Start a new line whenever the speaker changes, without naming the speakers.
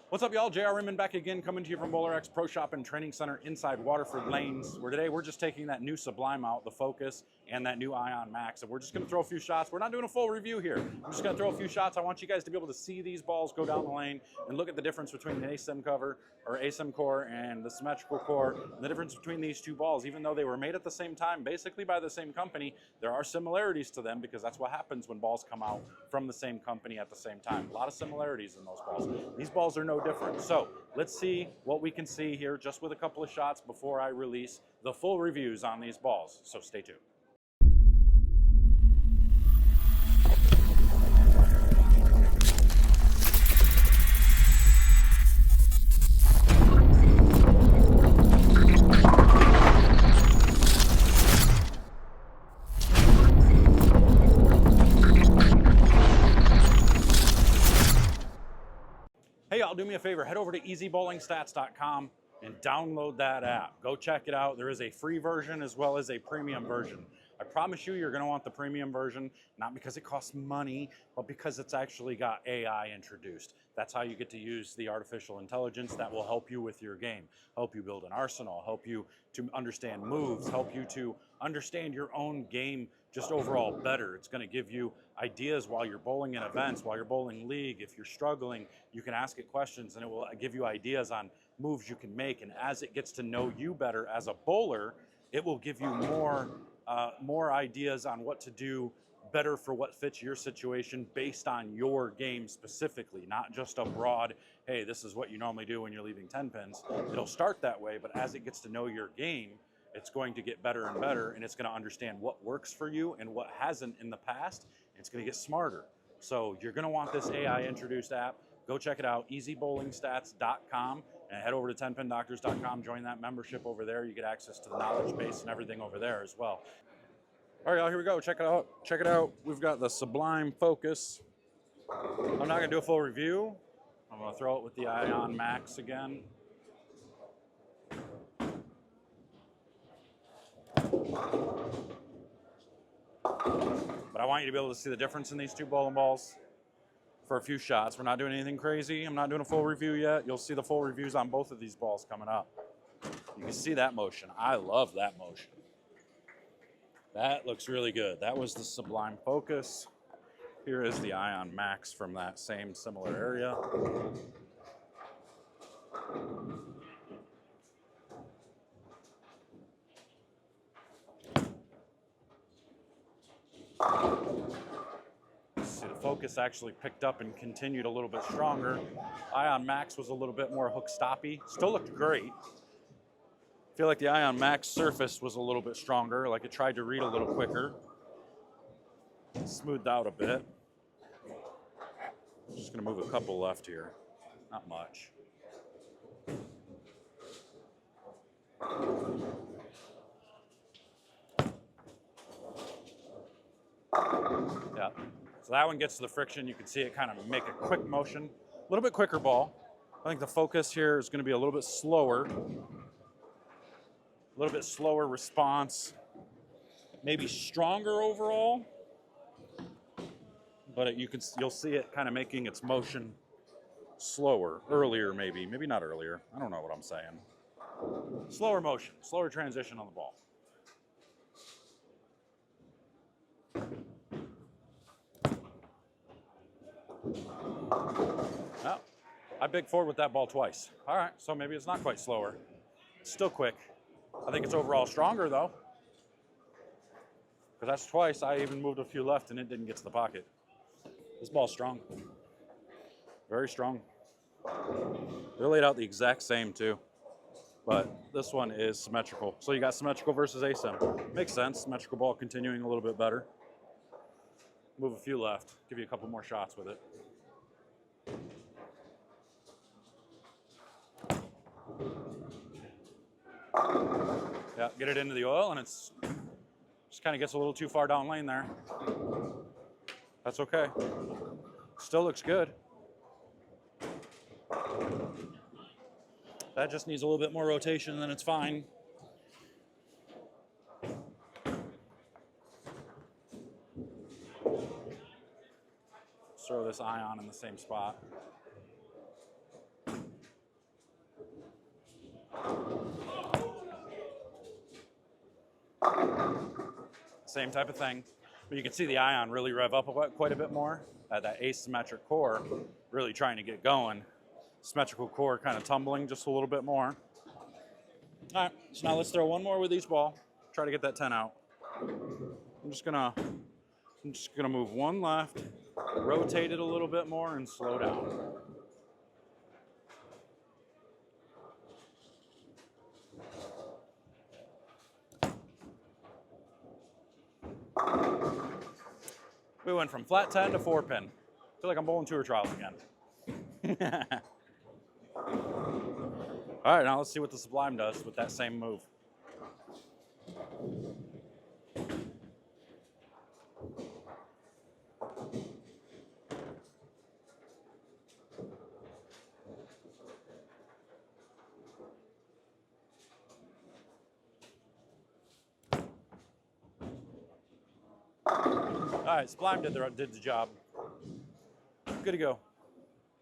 What's up, y'all? JR Raymond back again, coming to you from BowlerX Pro Shop and Training Center inside Waterford Lanes, where today we're just taking that new Sublime out, the Focus, and that new Ion Max, and we're just going to throw a few shots. We're not doing a full review here. I'm just going to throw a few shots. I want you guys to be able to see these balls go down the lane and look at the difference between the ASIM cover, or ASIM core, and the symmetrical core, and the difference between these two balls. Even though they were made at the same time, basically by the same company, there are similarities to them because that's what happens when balls come out from the same company at the same time. A lot of similarities in those balls. These balls are no different. So let's see what we can see here just with a couple of shots before I release the full reviews on these balls. So stay tuned. Hey, y'all, do me a favor. Head over to easybowlingstats.com and download that app. Go check it out. There is a free version as well as a premium version. I promise you, you're going to want the premium version, not because it costs money, but because it's actually got AI introduced. That's how you get to use the artificial intelligence that will help you with your game, help you build an arsenal, help you to understand moves, help you to understand your own game just overall better. It's going to give you ideas while you're bowling in events, while you're bowling league. If you're struggling, you can ask it questions and it will give you ideas on moves you can make. And as it gets to know you better as a bowler, it will give you more ideas on what to do better for what fits your situation based on your game specifically, not just a broad, hey, this is what you normally do when you're leaving 10 pins. It'll start that way, but as it gets to know your game, it's going to get better and better, and it's going to understand what works for you and what hasn't in the past. And it's going to get smarter. So you're going to want this AI introduced app. Go check it out, easybowlingstats.com, and head over to 10pindoctors.com. Join that membership over there. You get access to the knowledge base and everything over there as well. All right, y'all, here we go. Check it out. Check it out. We've got the Sublime Focus. I'm not going to do a full review. I'm going to throw it with the Ion Max again. But I want you to be able to see the difference in these two bowling balls for a few shots. We're not doing anything crazy. I'm not doing a full review yet. You'll see the full reviews on both of these balls coming up. You can see that motion. I love that motion. That looks really good. That was the Sublime Focus. Here is the Ion Max from that same similar area. See, the Focus actually picked up and continued a little bit stronger. Ion Max was a little bit more hook stoppy. Still looked great. I feel like the Ion Max surface was a little bit stronger, like it tried to read a little quicker. Smoothed out a bit. Just gonna move a couple left here, not much. Yeah, so that one gets to the friction. You can see it kind of make a quick motion. A little bit quicker ball. I think the Focus here is gonna be a little bit slower. A little bit slower response. Maybe stronger overall. But you'll see it kind of making its motion slower, earlier maybe not earlier. I don't know what I'm saying. Slower motion, slower transition on the ball. Oh, I big forward with that ball twice. All right, so maybe it's not quite slower. It's still quick. I think it's overall stronger though, because that's twice. I even moved a few left and it didn't get to the pocket. This ball's strong, very strong. They're laid out the exact same too, but this one is symmetrical. So you got symmetrical versus ASIM. Makes sense, symmetrical ball continuing a little bit better. Move a few left, give you a couple more shots with it. Yeah, get it into the oil and it's just kind of gets a little too far down lane there. That's okay. Still looks good. That just needs a little bit more rotation and then it's fine. Let's throw this Ion in the same spot. same type of thing. But you can see the ion really rev up quite a bit more at that asymmetric core, really trying to get going. Symmetrical core kind of tumbling just a little bit more. All right, so now let's throw one more with each ball. Try to get that 10 out. I'm just gonna move one left, rotate it a little bit more, and slow down. We went from flat 10 to 4-pin. I feel like I'm bowling tour trials again. All right, now let's see what the Sublime does with that same move. All right, Sublime did the job. Good to go.